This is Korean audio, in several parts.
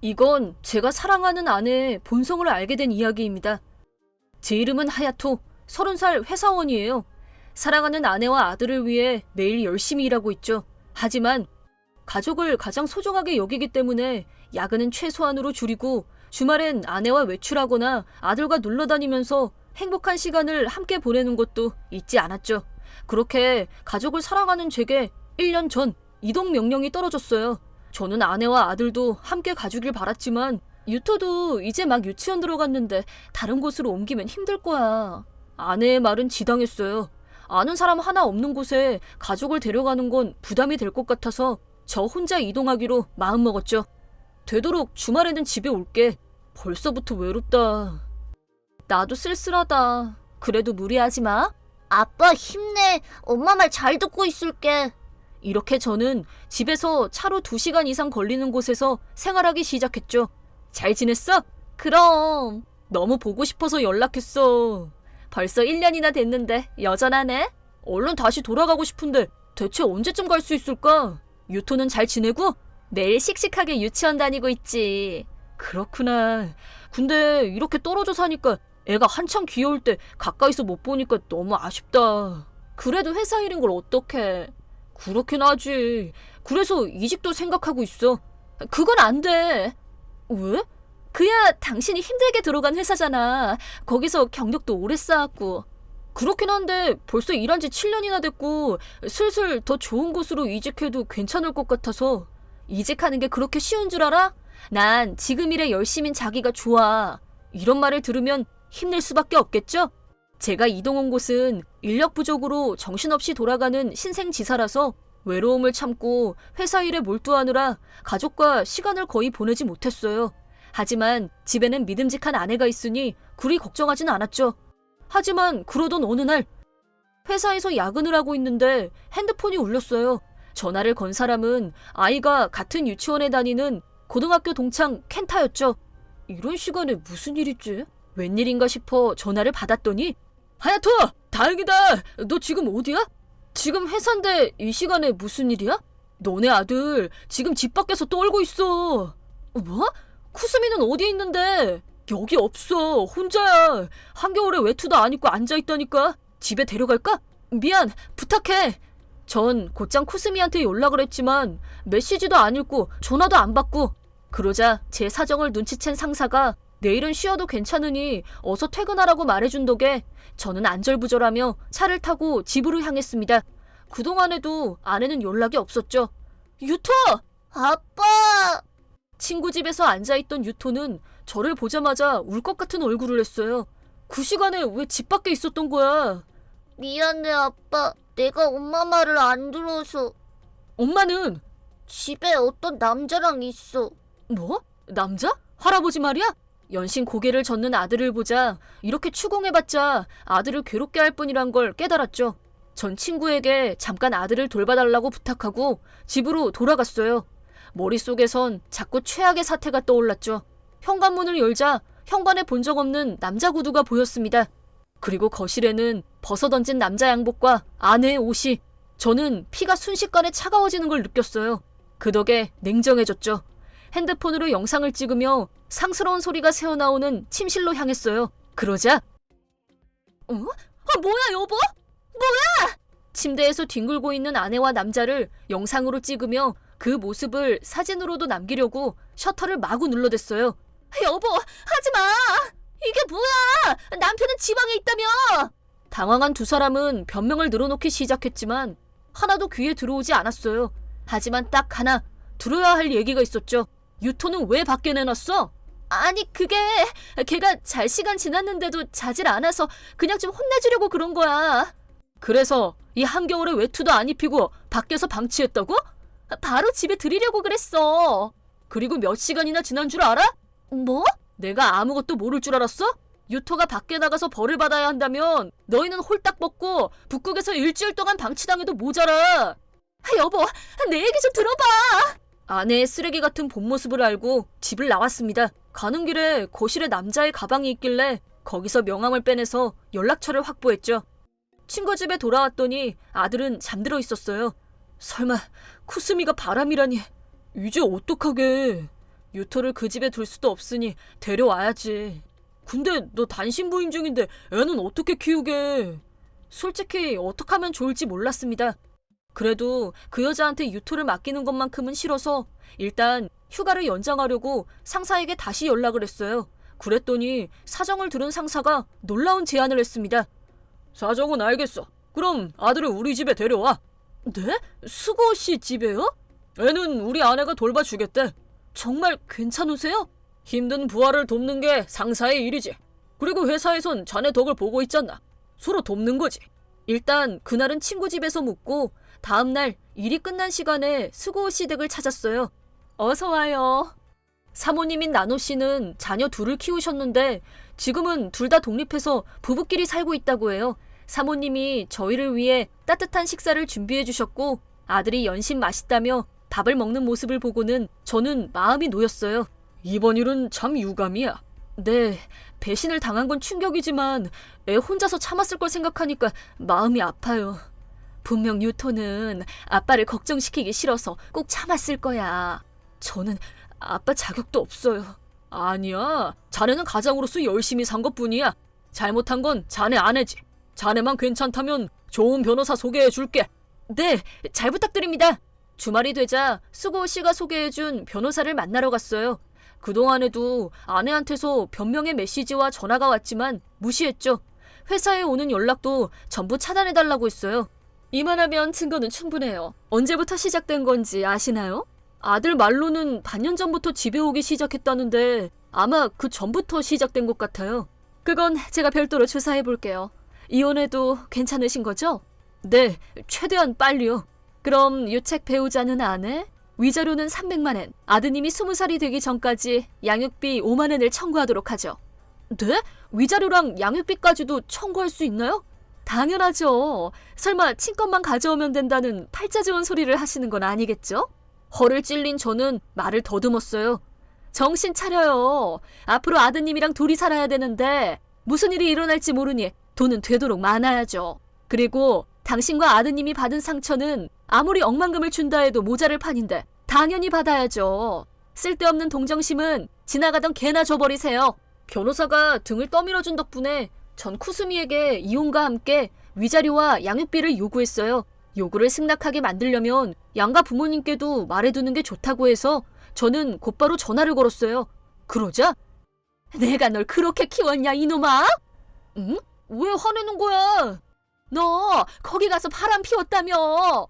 이건 제가 사랑하는 아내의 본성을 알게 된 이야기입니다. 제 이름은 하야토, 30살 회사원이에요. 사랑하는 아내와 아들을 위해 매일 열심히 일하고 있죠. 하지만 가족을 가장 소중하게 여기기 때문에 야근은 최소한으로 줄이고 주말엔 아내와 외출하거나 아들과 놀러 다니면서 행복한 시간을 함께 보내는 것도 잊지 않았죠. 그렇게 가족을 사랑하는 제게 1년 전 이동 명령이 떨어졌어요. 저는 아내와 아들도 함께 가주길 바랐지만 유토도 이제 막 유치원 들어갔는데 다른 곳으로 옮기면 힘들 거야. 아내의 말은 지당했어요. 아는 사람 하나 없는 곳에 가족을 데려가는 건 부담이 될 것 같아서 저 혼자 이동하기로 마음먹었죠. 되도록 주말에는 집에 올게. 벌써부터 외롭다. 나도 쓸쓸하다. 그래도 무리하지 마. 아빠 힘내. 엄마 말 잘 듣고 있을게. 이렇게 저는 집에서 차로 2시간 이상 걸리는 곳에서 생활하기 시작했죠. 잘 지냈어? 그럼. 너무 보고 싶어서 연락했어. 벌써 1년이나 됐는데 여전하네? 얼른 다시 돌아가고 싶은데 대체 언제쯤 갈 수 있을까? 유토는 잘 지내고? 매일 씩씩하게 유치원 다니고 있지. 그렇구나. 근데 이렇게 떨어져 사니까 애가 한참 귀여울 때 가까이서 못 보니까 너무 아쉽다. 그래도 회사 일인 걸 어떡해. 그렇긴 하지. 그래서 이직도 생각하고 있어. 그건 안 돼. 왜? 그야 당신이 힘들게 들어간 회사잖아. 거기서 경력도 오래 쌓았고. 그렇긴 한데 벌써 일한 지 7년이나 됐고 슬슬 더 좋은 곳으로 이직해도 괜찮을 것 같아서. 이직하는 게 그렇게 쉬운 줄 알아? 난 지금 일에 열심인 자기가 좋아. 이런 말을 들으면 힘낼 수밖에 없겠죠? 제가 이동 온 곳은 인력 부족으로 정신없이 돌아가는 신생지사라서 외로움을 참고 회사 일에 몰두하느라 가족과 시간을 거의 보내지 못했어요. 하지만 집에는 믿음직한 아내가 있으니 그리 걱정하진 않았죠. 하지만 그러던 어느 날 회사에서 야근을 하고 있는데 핸드폰이 울렸어요. 전화를 건 사람은 아이가 같은 유치원에 다니는 고등학교 동창 켄타였죠. 이런 시간에 무슨 일이지? 웬일인가 싶어 전화를 받았더니 하야토! 다행이다! 너 지금 어디야? 지금 회사인데 이 시간에 무슨 일이야? 너네 아들 지금 집 밖에서 떨고 있어. 뭐? 쿠스미는 어디 있는데? 여기 없어. 혼자야. 한겨울에 외투도 안 입고 앉아있다니까. 집에 데려갈까? 미안. 부탁해. 전 곧장 쿠스미한테 연락을 했지만 메시지도 안 읽고 전화도 안 받고. 그러자 제 사정을 눈치챈 상사가 내일은 쉬어도 괜찮으니 어서 퇴근하라고 말해준 덕에 저는 안절부절하며 차를 타고 집으로 향했습니다. 그동안에도 아내는 연락이 없었죠. 유토! 아빠! 친구 집에서 앉아있던 유토는 저를 보자마자 울 것 같은 얼굴을 했어요. 그 시간에 왜 집 밖에 있었던 거야? 미안해, 아빠. 내가 엄마 말을 안 들어서. 엄마는? 집에 어떤 남자랑 있어. 뭐? 남자? 할아버지 말이야? 연신 고개를 젓는 아들을 보자 이렇게 추궁해봤자 아들을 괴롭게 할 뿐이란 걸 깨달았죠. 전 친구에게 잠깐 아들을 돌봐달라고 부탁하고 집으로 돌아갔어요. 머릿속에선 자꾸 최악의 사태가 떠올랐죠. 현관문을 열자 현관에 본 적 없는 남자 구두가 보였습니다. 그리고 거실에는 벗어던진 남자 양복과 아내의 옷이. 저는 피가 순식간에 차가워지는 걸 느꼈어요. 그 덕에 냉정해졌죠. 핸드폰으로 영상을 찍으며 상스러운 소리가 새어나오는 침실로 향했어요. 그러자 뭐야 여보? 뭐야? 침대에서 뒹굴고 있는 아내와 남자를 영상으로 찍으며 그 모습을 사진으로도 남기려고 셔터를 마구 눌러댔어요. 여보, 하지마! 이게 뭐야! 남편은 지방에 있다며! 당황한 두 사람은 변명을 늘어놓기 시작했지만 하나도 귀에 들어오지 않았어요. 하지만 딱 하나 들어야 할 얘기가 있었죠. 유토는 왜 밖에 내놨어? 아니 그게 걔가 잘 시간 지났는데도 자질 않아서 그냥 좀 혼내주려고 그런 거야. 그래서 이 한겨울에 외투도 안 입히고 밖에서 방치했다고? 바로 집에 들이려고 그랬어. 그리고 몇 시간이나 지난 줄 알아? 뭐? 내가 아무것도 모를 줄 알았어? 유토가 밖에 나가서 벌을 받아야 한다면 너희는 홀딱 벗고 북극에서 일주일 동안 방치당해도 모자라. 여보, 내 얘기 좀 들어봐. 아내의 쓰레기 같은 본 모습을 알고 집을 나왔습니다. 가는 길에 거실에 남자의 가방이 있길래 거기서 명함을 빼내서 연락처를 확보했죠. 친구 집에 돌아왔더니 아들은 잠들어 있었어요. 설마 쿠스미가 바람이라니. 이제 어떡하게. 유토를 그 집에 둘 수도 없으니 데려와야지. 근데 너 단신부인 중인데 애는 어떻게 키우게? 솔직히 어떻게 하면 좋을지 몰랐습니다. 그래도 그 여자한테 유토를 맡기는 것만큼은 싫어서 일단 휴가를 연장하려고 상사에게 다시 연락을 했어요. 그랬더니 사정을 들은 상사가 놀라운 제안을 했습니다. 사정은 알겠어. 그럼 아들을 우리 집에 데려와. 네? 수고 씨 집에요? 애는 우리 아내가 돌봐주겠대. 정말 괜찮으세요? 힘든 부하를 돕는 게 상사의 일이지. 그리고 회사에선 자네 덕을 보고 있잖아. 서로 돕는 거지. 일단 그날은 친구 집에서 묵고 다음날 일이 끝난 시간에 수고 씨 댁을 찾았어요. 어서 와요. 사모님인 나노 씨는 자녀 둘을 키우셨는데 지금은 둘 다 독립해서 부부끼리 살고 있다고 해요. 사모님이 저희를 위해 따뜻한 식사를 준비해 주셨고 아들이 연신 맛있다며 밥을 먹는 모습을 보고는 저는 마음이 놓였어요. 이번 일은 참 유감이야. 네, 배신을 당한 건 충격이지만 애 혼자서 참았을 걸 생각하니까 마음이 아파요. 분명 유토는 아빠를 걱정시키기 싫어서 꼭 참았을 거야. 저는 아빠 자격도 없어요. 아니야, 자네는 가장으로서 열심히 산 것뿐이야. 잘못한 건 자네 아내지. 자네만 괜찮다면 좋은 변호사 소개해 줄게. 네, 잘 부탁드립니다. 주말이 되자 수고 씨가 소개해준 변호사를 만나러 갔어요. 그동안에도 아내한테서 변명의 메시지와 전화가 왔지만 무시했죠. 회사에 오는 연락도 전부 차단해달라고 했어요. 이만하면 증거는 충분해요. 언제부터 시작된 건지 아시나요? 아들 말로는 반년 전부터 집에 오기 시작했다는데 아마 그 전부터 시작된 것 같아요. 그건 제가 별도로 조사해볼게요. 이혼해도 괜찮으신 거죠? 네, 최대한 빨리요. 그럼 유책 배우자는 아내? 위자료는 300만 엔, 아드님이 20살이 되기 전까지 양육비 5만 엔을 청구하도록 하죠. 네? 위자료랑 양육비까지도 청구할 수 있나요? 당연하죠. 설마 친권만 가져오면 된다는 팔자 좋은 소리를 하시는 건 아니겠죠? 허를 찔린 저는 말을 더듬었어요. 정신 차려요. 앞으로 아드님이랑 둘이 살아야 되는데 무슨 일이 일어날지 모르니 돈은 되도록 많아야죠. 그리고 당신과 아드님이 받은 상처는 아무리 억만금을 준다 해도 모자랄 판인데 당연히 받아야죠. 쓸데없는 동정심은 지나가던 개나 줘버리세요. 변호사가 등을 떠밀어준 덕분에 전 쿠스미에게 이혼과 함께 위자료와 양육비를 요구했어요. 요구를 승낙하게 만들려면 양가 부모님께도 말해두는 게 좋다고 해서 저는 곧바로 전화를 걸었어요. 그러자 내가 널 그렇게 키웠냐 이놈아? 응? 왜 화내는 거야? 너 거기 가서 바람 피웠다며.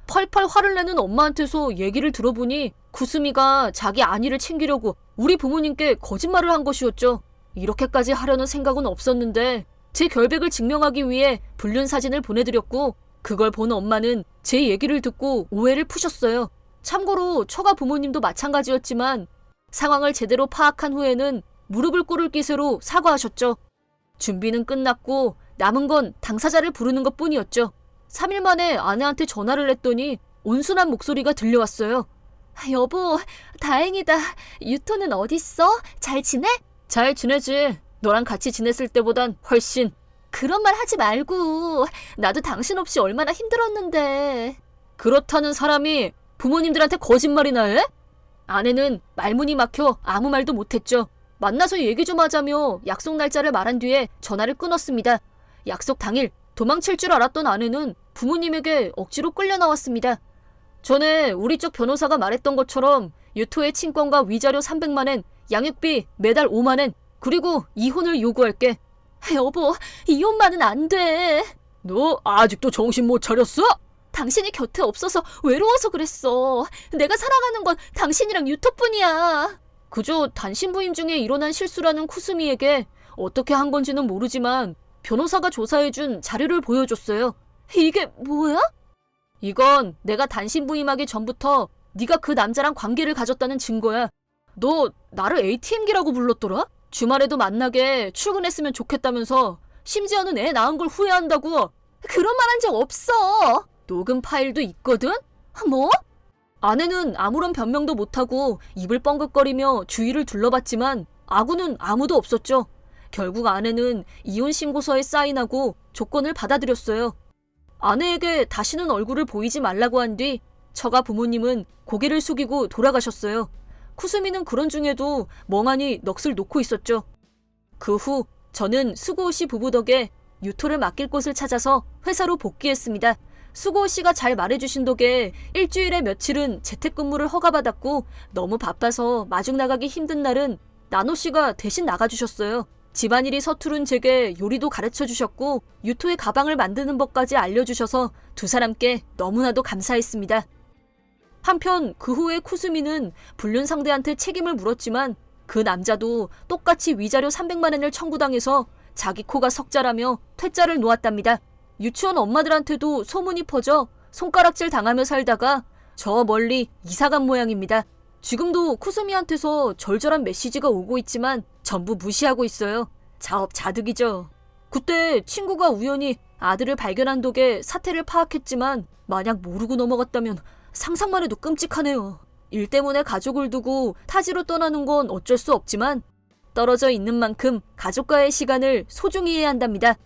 펄펄 화를 내는 엄마한테서 얘기를 들어보니 구스미가 자기 안위를 챙기려고 우리 부모님께 거짓말을 한 것이었죠. 이렇게까지 하려는 생각은 없었는데 제 결백을 증명하기 위해 불륜 사진을 보내드렸고 그걸 본 엄마는 제 얘기를 듣고 오해를 푸셨어요. 참고로 처가 부모님도 마찬가지였지만 상황을 제대로 파악한 후에는 무릎을 꿇을 기세로 사과하셨죠. 준비는 끝났고 남은 건 당사자를 부르는 것뿐이었죠. 3일 만에 아내한테 전화를 했더니 온순한 목소리가 들려왔어요. 여보, 다행이다. 유토는 어딨어? 잘 지내? 잘 지내지. 너랑 같이 지냈을 때보단 훨씬. 그런 말 하지 말고. 나도 당신 없이 얼마나 힘들었는데. 그렇다는 사람이 부모님들한테 거짓말이나 해? 아내는 말문이 막혀 아무 말도 못했죠. 만나서 얘기 좀 하자며 약속 날짜를 말한 뒤에 전화를 끊었습니다. 약속 당일 도망칠 줄 알았던 아내는 부모님에게 억지로 끌려 나왔습니다. 전에 우리 쪽 변호사가 말했던 것처럼 유토의 친권과 위자료 300만 엔, 양육비 매달 5만 엔, 그리고 이혼을 요구할게. 여보, 이혼만은 안 돼. 너 아직도 정신 못 차렸어? 당신이 곁에 없어서 외로워서 그랬어. 내가 사랑하는 건 당신이랑 유토뿐이야. 그저 단신부임 중에 일어난 실수라는 쿠스미에게 어떻게 한 건지는 모르지만 변호사가 조사해준 자료를 보여줬어요. 이게 뭐야? 이건 내가 단신부임하기 전부터 네가 그 남자랑 관계를 가졌다는 증거야. 너 나를 ATM기라고 불렀더라? 주말에도 만나게 출근했으면 좋겠다면서 심지어는 애 낳은 걸 후회한다고. 그런 말 한 적 없어. 녹음 파일도 있거든? 뭐? 아내는 아무런 변명도 못하고 입을 뻥긋거리며 주위를 둘러봤지만 아구는 아무도 없었죠. 결국 아내는 이혼 신고서에 사인하고 조건을 받아들였어요. 아내에게 다시는 얼굴을 보이지 말라고 한 뒤 처가 부모님은 고개를 숙이고 돌아가셨어요. 쿠스미는 그런 중에도 멍하니 넋을 놓고 있었죠. 그 후 저는 수고오 씨 부부 덕에 유토를 맡길 곳을 찾아서 회사로 복귀했습니다. 수고오 씨가 잘 말해주신 덕에 일주일에 며칠은 재택근무를 허가받았고 너무 바빠서 마중 나가기 힘든 날은 나노 씨가 대신 나가주셨어요. 집안일이 서투른 제게 요리도 가르쳐주셨고 유토의 가방을 만드는 법까지 알려주셔서 두 사람께 너무나도 감사했습니다. 한편 그 후에 쿠스미는 불륜 상대한테 책임을 물었지만 그 남자도 똑같이 위자료 300만 원을 청구당해서 자기 코가 석자라며 퇴짜를 놓았답니다. 유치원 엄마들한테도 소문이 퍼져 손가락질 당하며 살다가 저 멀리 이사간 모양입니다. 지금도 쿠스미한테서 절절한 메시지가 오고 있지만 전부 무시하고 있어요. 자업자득이죠. 그때 친구가 우연히 아들을 발견한 덕에 사태를 파악했지만 만약 모르고 넘어갔다면 상상만 해도 끔찍하네요. 일 때문에 가족을 두고 타지로 떠나는 건 어쩔 수 없지만 떨어져 있는 만큼 가족과의 시간을 소중히 해야 한답니다.